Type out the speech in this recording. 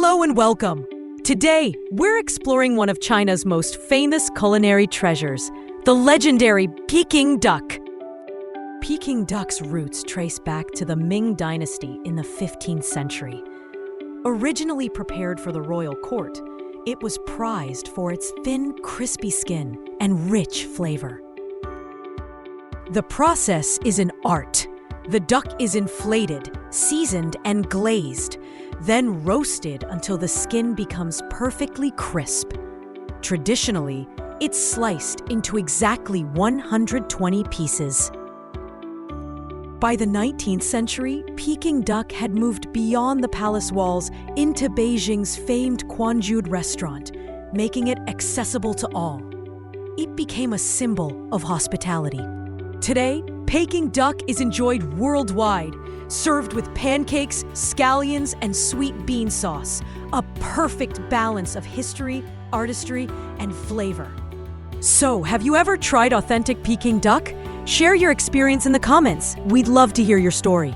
Hello and welcome. Today, we're exploring one of China's most famous culinary treasures, the legendary Peking duck. Peking duck's roots trace back to the Ming Dynasty in the 15th century. Originally prepared for the royal court, it was prized for its thin, crispy skin and rich flavor. The process is an art. The duck is inflated, seasoned, and glazed, then roasted until the skin becomes perfectly crisp. Traditionally, it's sliced into exactly 120 pieces. By the 19th century, Peking duck had moved beyond the palace walls into Beijing's famed Quanjude restaurant, making it accessible to all. It became a symbol of hospitality. Today, Peking duck is enjoyed worldwide, served with pancakes, scallions, and sweet bean sauce, a perfect balance of history, artistry, and flavor. So, have you ever tried authentic Peking duck? Share your experience in the comments. We'd love to hear your story.